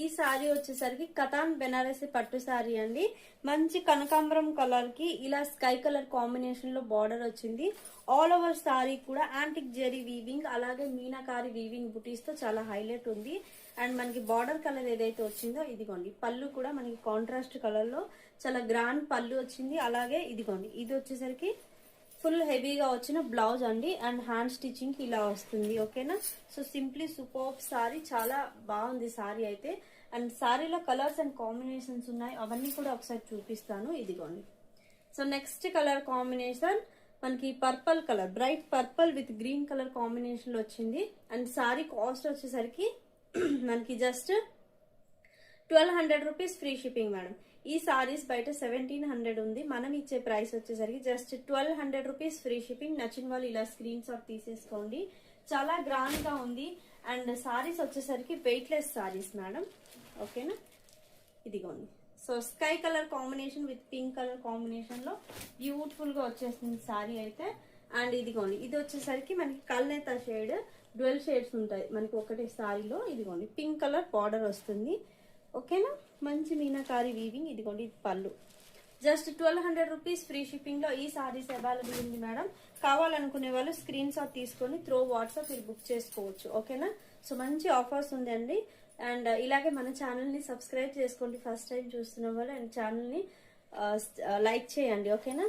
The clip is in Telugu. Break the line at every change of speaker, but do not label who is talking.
ఈ సారీ వచ్చేసరికి కతాన్ బెనారసి పట్టు సారీ అండి. మంచి కనకాంబరం కలర్ కి ఇలా స్కై కలర్ కాంబినేషన్ లో బార్డర్ వచ్చింది. ఆల్ ఓవర్ సారీ కూడా యాంటిక్ జెరీ వీవింగ్ అలాగే మీనాకారి వీవింగ్ బుటీస్ తో చాలా హైలైట్ ఉంది. అండ్ మనకి బార్డర్ కలర్ ఏదైతే వచ్చిందో ఇదిగోండి, పళ్ళు కూడా మనకి కాంట్రాస్ట్ కలర్ లో చాలా గ్రాండ్ పళ్ళు వచ్చింది. అలాగే ఇదిగోండి, ఇది వచ్చేసరికి ఫుల్ హెవీగా వచ్చిన బ్లౌజ్ అండి. అండ్ హ్యాండ్ స్టిచ్చింగ్ ఇలా వస్తుంది. ఓకేనా, సో సింప్లీ సూపర్ సారీ, చాలా బాగుంది సారీ అయితే. అండ్ సారీలో కలర్స్ అండ్ కాంబినేషన్స్ ఉన్నాయి, అవన్నీ కూడా ఒకసారి చూపిస్తాను. ఇదిగోండి, సో నెక్స్ట్ కలర్ కాంబినేషన్ మనకి purple colour, bright purple with green colour combination లో వచ్చింది. అండ్ సారీ కాస్ట్ వచ్చేసరికి మనకి just 1200 rupees free shipping madam. ఈ సారీస్ బయట 1700 ఉంది, మనం ఇచ్చే ప్రైస్ వచ్చేసరికి జస్ట్ 1200 రూపీస్ ఫ్రీ షిప్పింగ్. నచ్చిన వాళ్ళు ఇలా స్క్రీన్ షాట్ తీసేసుకోండి, చాలా గ్రాండ్ గా ఉంది. అండ్ సారీస్ వచ్చేసరికి వెయిట్లెస్ సారీస్ మేడం. ఓకేనా, ఇదిగోండి, so sky colour combination with pink colour combination లో బ్యూటిఫుల్ గా వచ్చేస్తుంది సారీ అయితే. అండ్ ఇదిగోండి, ఇది వచ్చేసరికి మనకి కల్నేత షేడ్, డ్వెల్ షేడ్స్ ఉంటాయి మనకి ఒకటే సారీలో. ఇదిగోండి, పింక్ కలర్ బార్డర్ వస్తుంది. ఓకేనా, మంచి మీనాకారి వీవింగ్. ఇదిగోండి, ఇది పళ్ళు. జస్ట్ 1200 రూపీస్ ఫ్రీ షిప్పింగ్ లో ఈ సారీస్ అవైలబుల్ ఉంది మేడం. కావాలనుకునే వాళ్ళు స్క్రీన్ షాట్ తీసుకొని త్రూ వాట్సాప్ మీరు బుక్ చేసుకోవచ్చు. ఓకేనా, సో మంచి ఆఫర్స్ ఉందండి. అండ్ ఇలాగే మన ఛానల్ ని సబ్స్క్రైబ్ చేసుకోండి ఫస్ట్ టైం చూస్తున్న వాళ్ళు. అండ్ ఛానల్ ని లైక్ చేయండి. ఓకేనా.